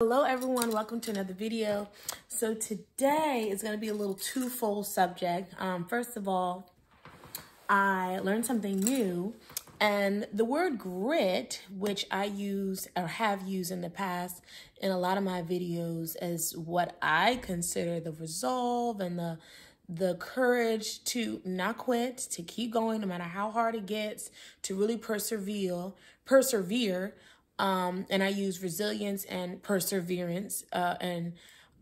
Hello everyone, welcome to another video. So today is going to be a little twofold subject. First of all, I learned something new, and the word grit, which I use or have used in the past in a lot of my videos as what I consider the resolve and the courage to not quit, to keep going no matter how hard it gets, to really persevere. And I use resilience and perseverance, and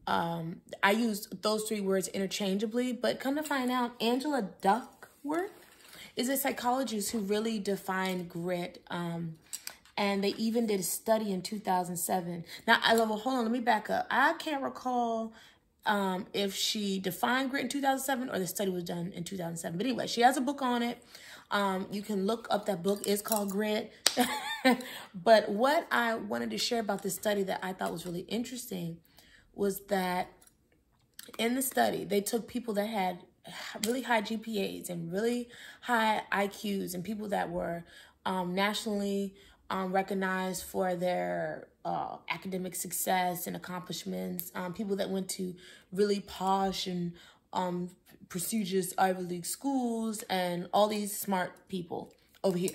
I use those three words interchangeably. But come to find out, Angela Duckworth is a psychologist who really defined grit, and they even did a study in 2007. Now, hold on, let me back up. I can't recall if she defined grit in 2007 or the study was done in 2007. But anyway, she has a book on it. You can look up that book. It's called Grit. But what I wanted to share about this study that I thought was really interesting was that in the study, they took people that had really high GPAs and really high IQs and people that were nationally recognized for their academic success and accomplishments, people that went to really posh and prestigious Ivy League schools and all these smart people over here.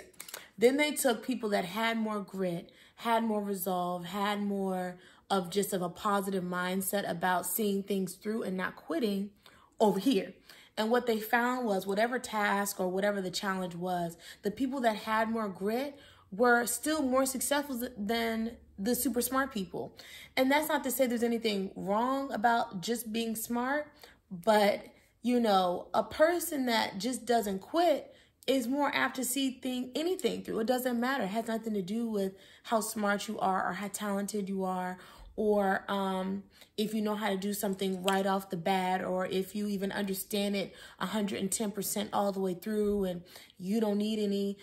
Then they took people that had more grit, had more resolve, had more of just of a positive mindset about seeing things through and not quitting over here. And what they found was whatever task or whatever the challenge was, the people that had more grit were still more successful than the super smart people. And that's not to say there's anything wrong about just being smart, but you know, a person that just doesn't quit is more apt to see anything through. It doesn't matter. It has nothing to do with how smart you are or how talented you are, or if you know how to do something right off the bat, or if you even understand it 110% all the way through and you don't need any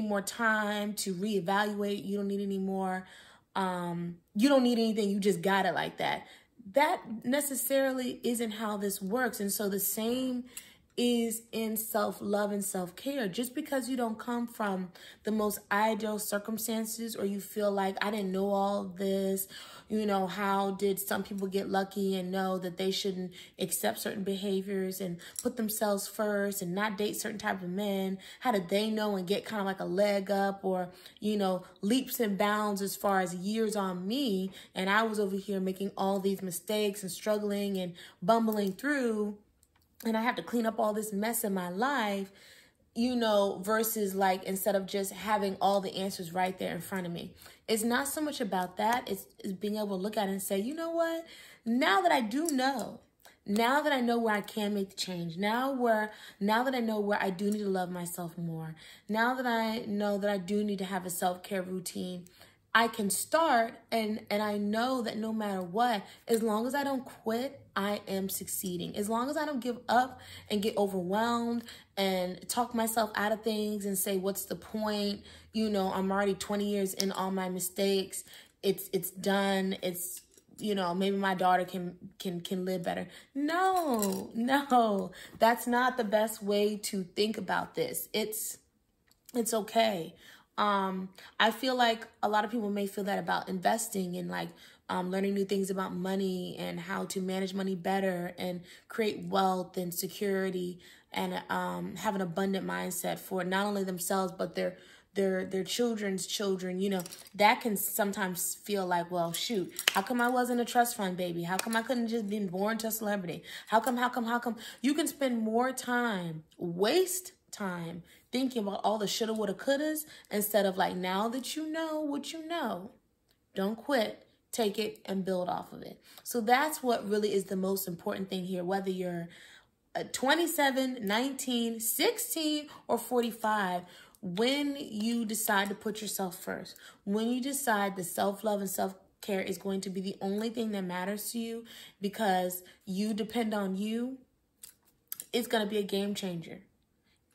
more time to reevaluate. You don't need any more, you don't need anything. You just got it like that. That necessarily isn't how this works. And so the same is in self-love and self-care. Just because you don't come from the most ideal circumstances, or you feel like, I didn't know all this, you know, how did some people get lucky and know that they shouldn't accept certain behaviors and put themselves first and not date certain type of men? How did they know and get kind of like a leg up, or, you know, leaps and bounds as far as years on me, and I was over here making all these mistakes and struggling and bumbling through, and I have to clean up all this mess in my life, you know, versus like, instead of just having all the answers right there in front of me. It's not so much about that. It's being able to look at it and say, you know what? Now that I do know, now that I know where I can make the change, now that I know where I do need to love myself more, now that I know that I do need to have a self-care routine, I can start, and I know that no matter what, as long as I don't quit, I am succeeding. As long as I don't give up and get overwhelmed and talk myself out of things and say, what's the point? You know, I'm already 20 years in all my mistakes. It's done. It's, you know, maybe my daughter can live better. No, that's not the best way to think about this. It's okay. I feel like a lot of people may feel that about investing and like learning new things about money and how to manage money better and create wealth and security and have an abundant mindset for not only themselves but their children's children. You know, that can sometimes feel like, well, shoot, how come I wasn't a trust fund baby? How come I couldn't just been born to a celebrity? How come? You can spend more time, waste time thinking about all the shoulda, woulda, couldas, instead of like, now that you know what you know, don't quit, take it and build off of it. So that's what really is the most important thing here, whether you're 27, 19, 16, or 45, when you decide to put yourself first, when you decide the self-love and self-care is going to be the only thing that matters to you because you depend on you, it's going to be a game changer.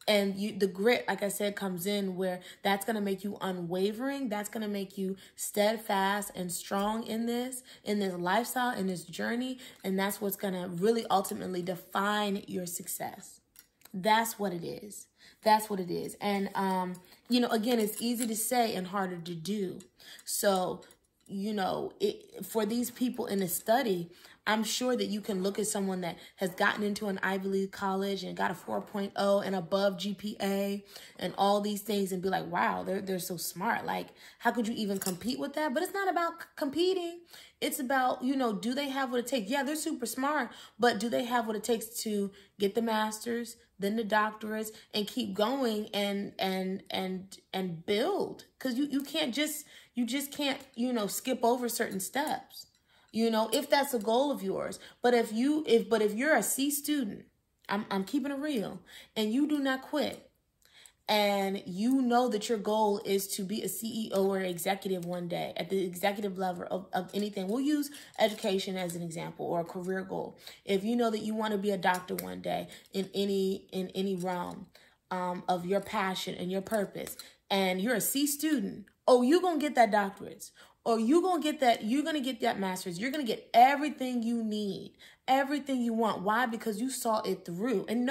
And the grit, like I said, comes in where that's going to make you unwavering. That's going to make you steadfast and strong in this lifestyle, in this journey. And that's what's going to really ultimately define your success. That's what it is. That's what it is. And, you know, again, it's easy to say and harder to do. So for these people in a study, I'm sure that you can look at someone that has gotten into an Ivy League college and got a 4.0 and above GPA and all these things and be like, wow, they're so smart. Like, how could you even compete with that? But it's not about competing. It's about, do they have what it takes? Yeah, they're super smart, but do they have what it takes to get the master's, then the doctorates, and keep going and build? Because you just can't, skip over certain steps. If that's a goal of yours. But if you're a C student, I'm keeping it real, and you do not quit, and you know that your goal is to be a CEO or executive one day at the executive level of anything. We'll use education as an example, or a career goal. If you know that you want to be a doctor one day in any realm of your passion and your purpose, and you're a C student, you're going to get that doctorate. Or you're going to get that master's. You're going to get everything you need, everything you want. Why? Because you saw it through. And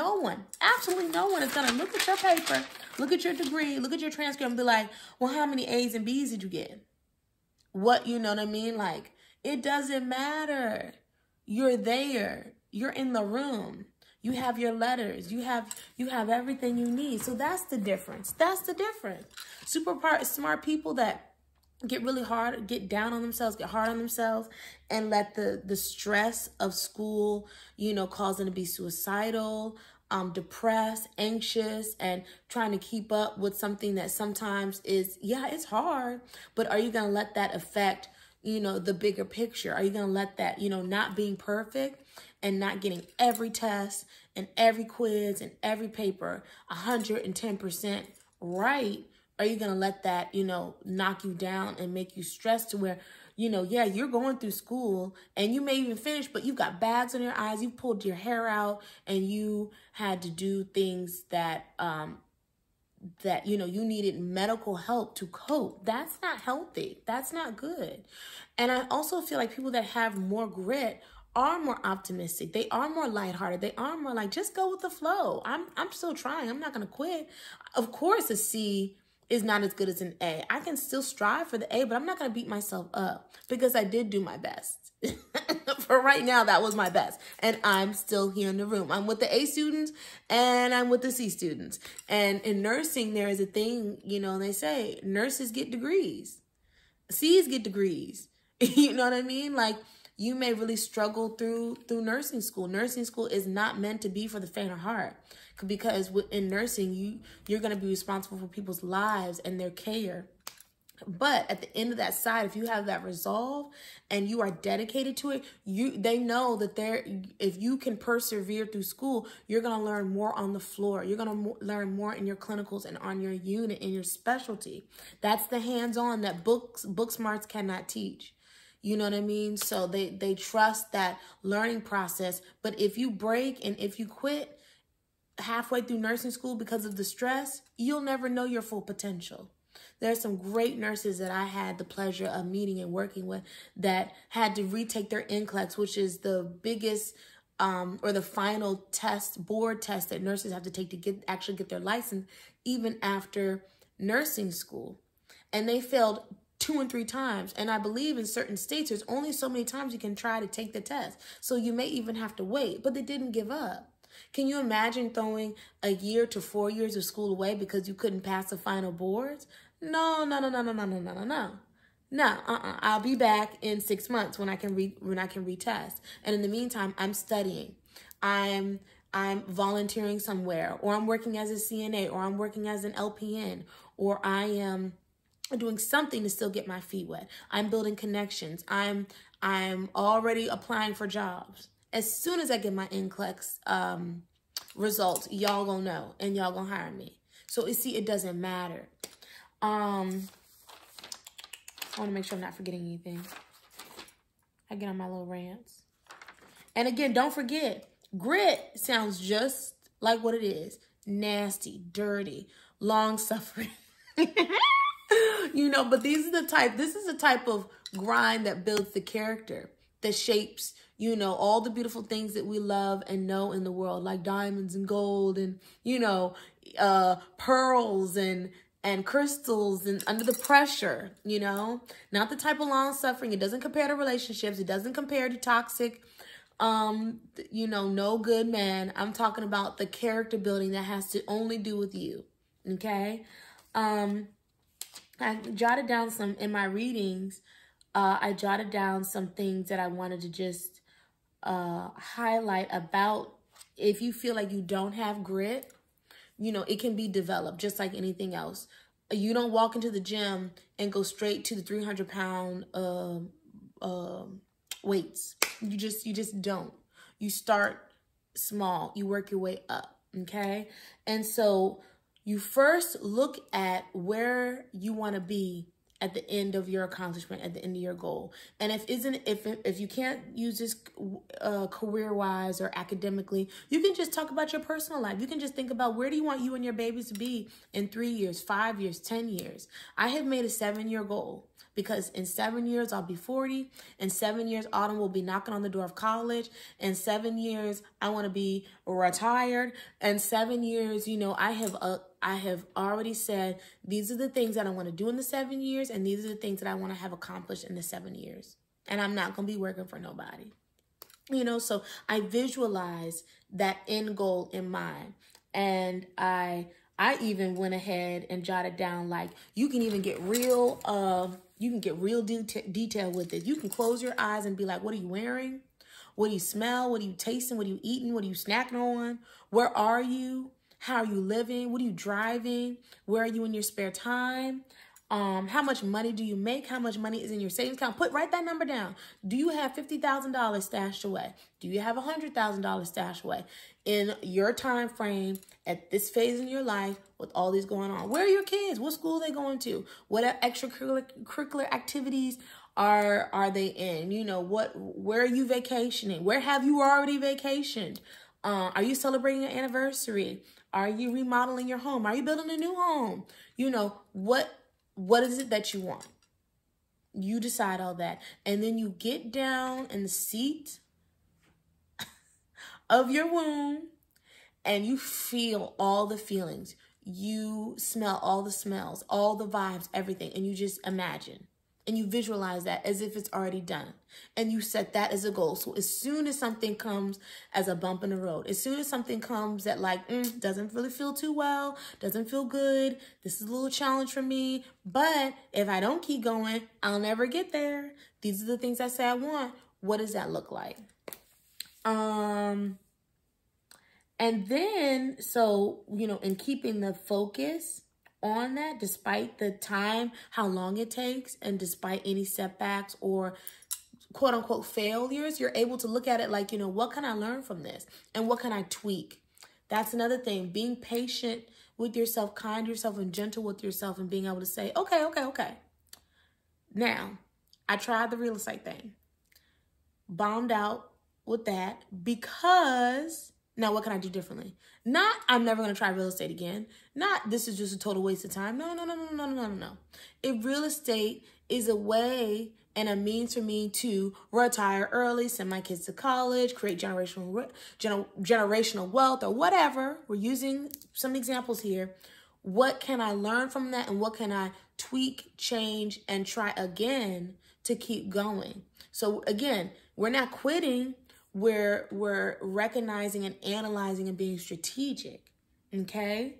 absolutely no one is going to look at your paper, look at your degree, look at your transcript and be like, well, how many A's and B's did you get? What, you know what I mean? Like, it doesn't matter. You're there. You're in the room. You have your letters. You have everything you need. So that's the difference. That's the difference. Super smart people that get really hard, get down on themselves, get hard on themselves, and let the stress of school, cause them to be suicidal, depressed, anxious, and trying to keep up with something that sometimes is, it's hard, but are you going to let that affect, the bigger picture? Are you going to let that, not being perfect and not getting every test and every quiz and every paper 110% right? Are you going to let that, knock you down and make you stressed to where, you're going through school and you may even finish, but you've got bags on your eyes, you pulled your hair out, and you had to do things that, you needed medical help to cope. That's not healthy. That's not good. And I also feel like people that have more grit are more optimistic. They are more lighthearted. They are more like, just go with the flow. I'm still trying. I'm not going to quit. Of course, a C is not as good as an A. I can still strive for the A, but I'm not going to beat myself up because I did do my best. For right now, that was my best. And I'm still here in the room. I'm with the A students and I'm with the C students. And in nursing, there is a thing, they say nurses get degrees. C's get degrees. You know what I mean? Like, you may really struggle through nursing school. Nursing school is not meant to be for the faint of heart, because in nursing, you're going to be responsible for people's lives and their care. But at the end of that side, if you have that resolve and you are dedicated to it, they know that if you can persevere through school, you're going to learn more on the floor. You're going to learn more in your clinicals and on your unit, in your specialty. That's the hands-on that book smarts cannot teach. You know what I mean? So they trust that learning process. But if you break and if you quit halfway through nursing school because of the stress, you'll never know your full potential. There's some great nurses that I had the pleasure of meeting and working with that had to retake their NCLEX, which is the biggest or the final board test that nurses have to take to actually get their license, even after nursing school. And they failed 2 and 3 times. And I believe in certain states, there's only so many times you can try to take the test. So you may even have to wait, but they didn't give up. Can you imagine throwing a year to 4 years of school away because you couldn't pass the final boards? No. I'll be back in 6 months when I can retest. And in the meantime, I'm studying. I'm volunteering somewhere, or I'm working as a CNA, or I'm working as an LPN, or I am doing something to still get my feet wet. I'm building connections. I'm already applying for jobs. As soon as I get my NCLEX results, y'all gonna know and y'all gonna hire me. So you see, it doesn't matter. I want to make sure I'm not forgetting anything. I get on my little rants. And again, don't forget, grit sounds just like what it is. Nasty, dirty, long-suffering. But this is the type of grind that builds the character, that shapes, all the beautiful things that we love and know in the world, like diamonds and gold and, pearls and and crystals and under the pressure, you know, not the type of long suffering. It doesn't compare to relationships. It doesn't compare to toxic, you know, no good man. I'm talking about the character building that has to only do with you. Okay. I jotted down some in my readings. I jotted down some things that I wanted to just highlight about if you feel like you don't have grit. You know, it can be developed just like anything else. You don't walk into the gym and go straight to the 300-pound weights. You just don't. You start small. You work your way up, okay? And so you first look at where you want to be at the end of your accomplishment, at the end of your goal. And if you can't use this career-wise or academically, you can just talk about your personal life. You can just think about where do you want you and your babies to be in 3 years, 5 years, 10 years. I have made a 7-year goal because in 7 years, I'll be 40. In 7 years, Autumn will be knocking on the door of college. In 7 years, I want to be retired. In 7 years, you know, I have already said, these are the things that I want to do in the 7 years, and these are the things that I want to have accomplished in the 7 years. And I'm not going to be working for nobody. You know, so I visualize that end goal in mind. And I even went ahead and jotted down, like, you can even get real, detail with it. You can close your eyes and be like, what are you wearing? What do you smell? What are you tasting? What are you eating? What are you snacking on? Where are you? How are you living? What are you driving? Where are you in your spare time? How much money do you make? How much money is in your savings account? Write that number down. Do you have $50,000 stashed away? Do you have $100,000 stashed away in your time frame at this phase in your life with all these going on? Where are your kids? What school are they going to? What extracurricular activities are they in? You know, where are you vacationing? Where have you already vacationed? Are you celebrating an anniversary? Are you remodeling your home? Are you building a new home? You know, what is it that you want? You decide all that. And then you get down in the seat of your womb and you feel all the feelings. You smell all the smells, all the vibes, everything. And you just imagine. And you visualize that as if it's already done. And you set that as a goal. So as soon as something comes as a bump in the road, as soon as something comes that like, doesn't really feel too well, doesn't feel good, this is a little challenge for me, but if I don't keep going, I'll never get there. These are the things I say I want. What does that look like? And then, so, you know, in keeping the focus on that, despite the time, how long it takes, and despite any setbacks or quote unquote failures, you're able to look at it like, you know, what can I learn from this? And what can I tweak? That's another thing, being patient with yourself, kind to yourself, and gentle with yourself, and being able to say, okay. Now, I tried the real estate thing, bombed out with that because now what can I do differently? Not, I'm never going to try real estate again. Not, this is just a total waste of time. No. If real estate is a way and a means for me to retire early, send my kids to college, create generational wealth or whatever, we're using some examples here. What can I learn from that? And what can I tweak, change, and try again to keep going? So again, we're not quitting. We're recognizing and analyzing and being strategic, okay?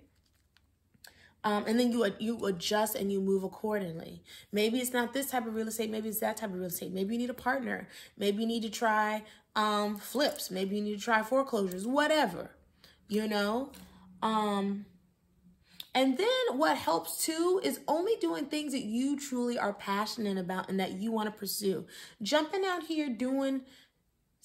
And then you adjust and you move accordingly. Maybe it's not this type of real estate. Maybe it's that type of real estate. Maybe you need a partner. Maybe you need to try flips. Maybe you need to try foreclosures, whatever, you know? And then what helps too is only doing things that you truly are passionate about and that you want to pursue. Jumping out here doing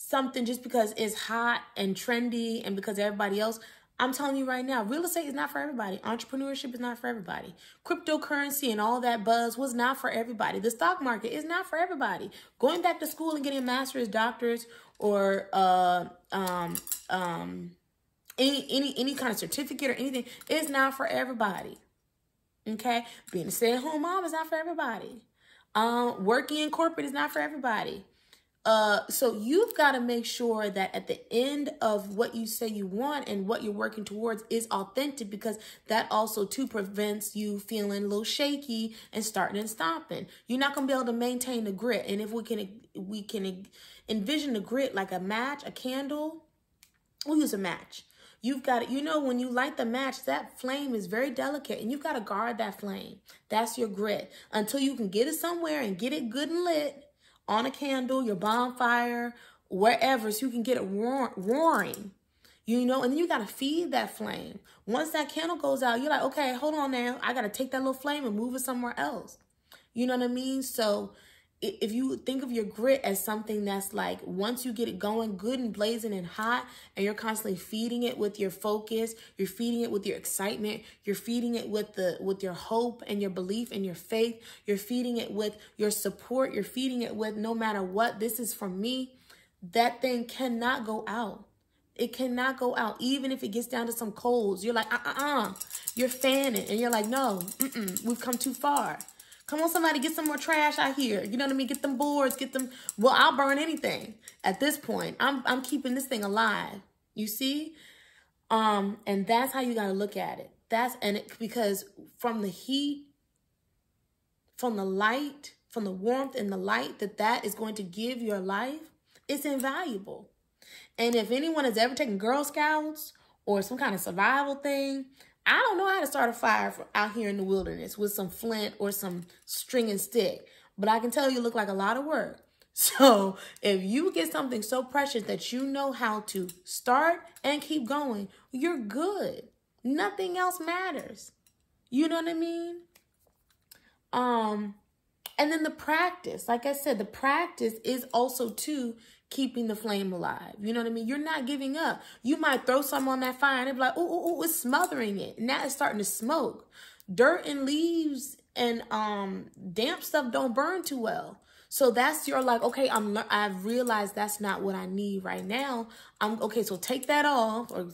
something just because it's hot and trendy and because everybody else, I'm telling you right now, real estate is not for everybody. Entrepreneurship is not for everybody. Cryptocurrency and all that buzz was not for everybody. The stock market is not for everybody. Going back to school and getting a master's, doctorate, or any kind of certificate or anything is not for everybody. Okay? Being a stay-at-home mom is not for everybody. Working in corporate is not for everybody. So you've got to make sure that at the end of what you say you want and what you're working towards is authentic, because that also too prevents you feeling a little shaky and starting and stopping. You're not going to be able to maintain the grit. And if we can envision the grit like a match, a candle, we'll use a match. You've got to, when you light the match, that flame is very delicate and you've got to guard that flame. That's your grit until you can get it somewhere and get it good and lit on a candle, your bonfire, wherever, so you can get it roaring, and then you got to feed that flame. Once that candle goes out, you're like, okay, hold on now. I got to take that little flame and move it somewhere else. You know what I mean? So if you think of your grit as something that's like, once you get it going good and blazing and hot, and you're constantly feeding it with your focus, you're feeding it with your excitement, you're feeding it with your hope and your belief and your faith, you're feeding it with your support, you're feeding it with, no matter what, this is from me, that thing cannot go out. It cannot go out. Even if it gets down to some coals, you're like, you're fanning and you're like, no, we've come too far. Come on, somebody, get some more trash out here. You know what I mean? Get them boards, get them. Well, I'll burn anything at this point. I'm keeping this thing alive. You see? And that's how you got to look at it. Because from the heat, from the light, from the warmth and the light that is going to give your life, it's invaluable. And if anyone has ever taken Girl Scouts or some kind of survival thing, I don't know how to start a fire out here in the wilderness with some flint or some string and stick, but I can tell you it look like a lot of work. So if you get something so precious that you know how to start and keep going, you're good. Nothing else matters. You know what I mean? And then the practice, like I said, the practice is also too keeping the flame alive. You know what I mean? You're not giving up. You might throw something on that fire and it'll be like, oh, it's smothering it. Now it's starting to smoke. Dirt and leaves and damp stuff don't burn too well. So that's your like, okay, I've realized that's not what I need right now. Okay, so take that off or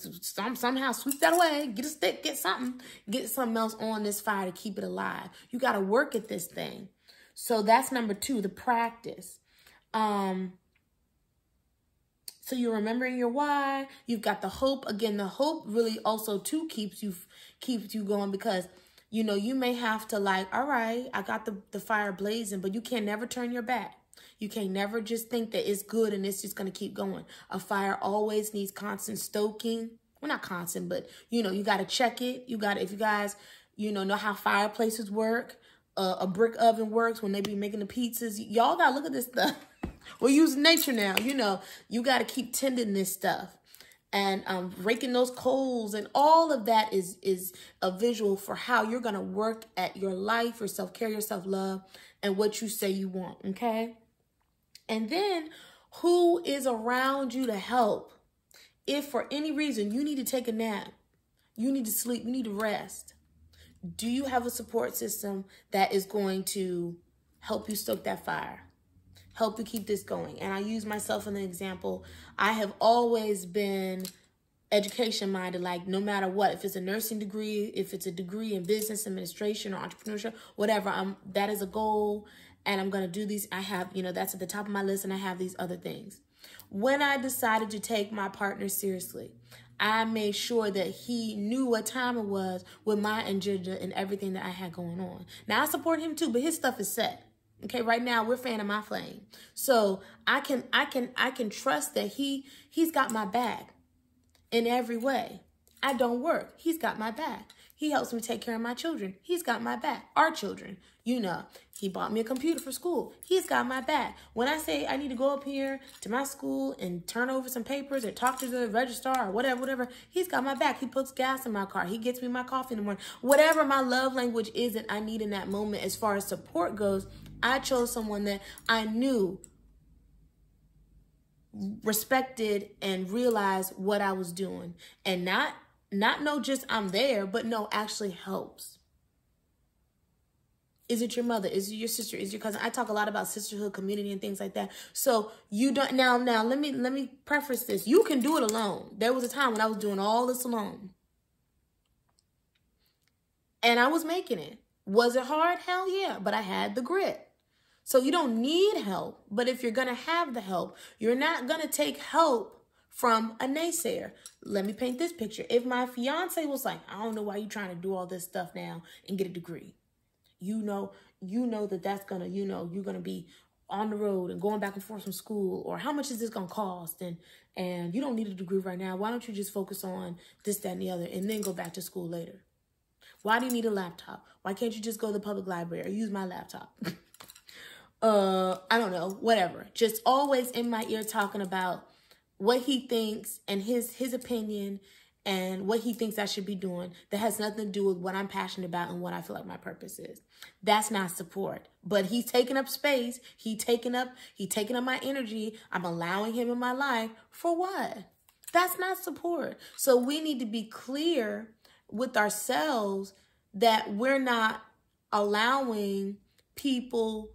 somehow sweep that away. Get a stick, get something else on this fire to keep it alive. You got to work at this thing. So that's number 2, the practice. So you're remembering your why. You've got the hope. Again, the hope really also too keeps you going, because you may have to like, all right, I got the fire blazing, but you can never turn your back. You can never just think that it's good and it's just going to keep going. A fire always needs constant stoking. Well, not constant, but you got to check it. You got to, if you guys, know how fireplaces work, a brick oven works when they be making the pizzas. Y'all got to look at this stuff. We're using nature now. You got to keep tending this stuff and raking those coals, and all of that is a visual for how you're going to work at your life, your self-care, your self-love, and what you say you want, okay? And then who is around you to help? If for any reason you need to take a nap, you need to sleep, you need to rest, do you have a support system that is going to help you stoke that fire? Help you keep this going? And I use myself as an example. I have always been education minded, like no matter what, if it's a nursing degree, if it's a degree in business administration or entrepreneurship, whatever, that is a goal. And I'm going to do these. I have, that's at the top of my list, and I have these other things. When I decided to take my partner seriously, I made sure that he knew what time it was with my agenda and everything that I had going on. Now I support him too, but his stuff is set. Okay, right now we're fanning my flame. So I can trust that he's got my back in every way. I don't work. He's got my back. He helps me take care of my children. He's got my back. Our children, he bought me a computer for school. He's got my back. When I say I need to go up here to my school and turn over some papers or talk to the registrar or whatever, he's got my back. He puts gas in my car. He gets me my coffee in the morning. Whatever my love language is that I need in that moment as far as support goes, I chose someone that I knew respected and realized what I was doing, and not know just I'm there, but no, actually helps. Is it your mother? Is it your sister? Is it your cousin? I talk a lot about sisterhood, community, and things like that. So you don't now let me preface this. You can do it alone. There was a time when I was doing all this alone. And I was making it. Was it hard? Hell yeah. But I had the grit. So you don't need help, but if you're going to have the help, you're not going to take help from a naysayer. Let me paint this picture. If my fiance was like, I don't know why you're trying to do all this stuff now and get a degree. You know that's going to, you're going to be on the road and going back and forth from school, or how much is this going to cost? And you don't need a degree right now. Why don't you just focus on this, that, and the other, and then go back to school later? Why do you need a laptop? Why can't you just go to the public library or use my laptop? I don't know, whatever. Just always in my ear talking about what he thinks and his opinion and what he thinks I should be doing that has nothing to do with what I'm passionate about and what I feel like my purpose is. That's not support. But he's taking up space. He taking up my energy. I'm allowing him in my life for what? That's not support. So we need to be clear with ourselves that we're not allowing people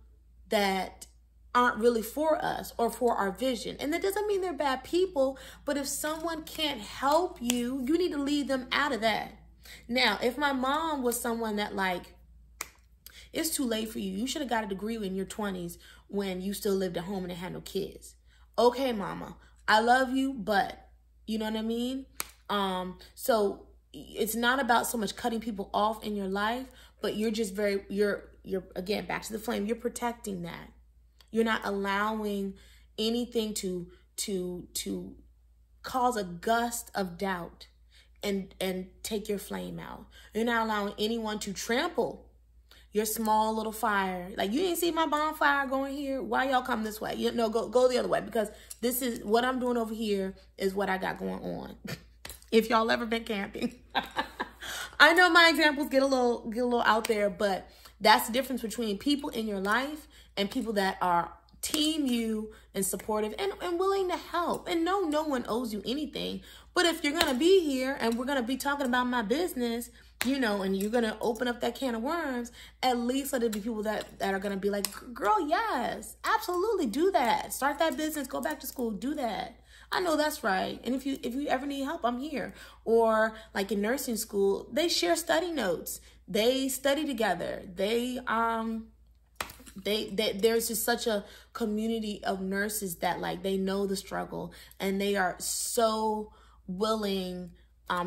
that aren't really for us or for our vision. And that doesn't mean they're bad people, but if someone can't help you, you need to leave them out of that. Now, if my mom was someone that like, it's too late for you. You should have got a degree in your 20s when you still lived at home and had no kids. Okay, mama, I love you, but you know what I mean? So it's not about so much cutting people off in your life, but you're just you're again, back to the flame. You're protecting that. You're not allowing anything to cause a gust of doubt and take your flame out. You're not allowing anyone to trample your small little fire. Like, you ain't see my bonfire going here. Why y'all come this way? Go the other way, because this is what I'm doing over here is what I got going on. If y'all ever been camping. I know my examples get a little out there, but that's the difference between people in your life and people that are team you and supportive and willing to help. And no one owes you anything. But if you're going to be here and we're going to be talking about my business, and you're going to open up that can of worms, at least let it be people that are going to be like, girl, yes, absolutely, do that. Start that business, go back to school, do that. I know that's right. And if you ever need help, I'm here. Or like in nursing school, they share study notes. They study together. There's just such a community of nurses that like they know the struggle and they are so willing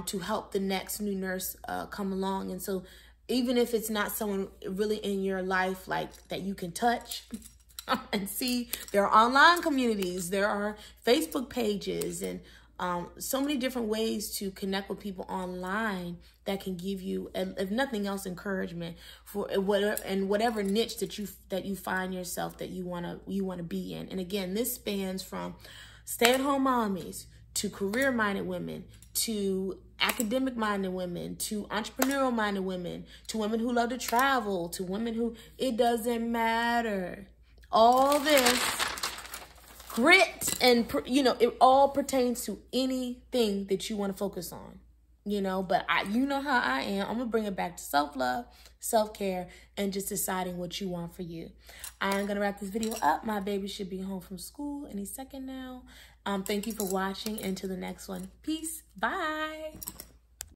to help the next new nurse come along. And so even if it's not someone really in your life like that you can touch and see, there are online communities, there are Facebook pages, and so many different ways to connect with people online that can give you, if nothing else, encouragement for whatever niche that you find yourself that you wanna be in. And again, this spans from stay-at-home mommies to career-minded women, to academic-minded women, to entrepreneurial-minded women, to women who love to travel, to women who, it doesn't matter. All this grit and, it all pertains to anything that you want to focus on, but you know how I am. I'm going to bring it back to self-love, self-care, and just deciding what you want for you. I'm going to wrap this video up. My baby should be home from school any second now. Thank you for watching. Until the next one. Peace. Bye.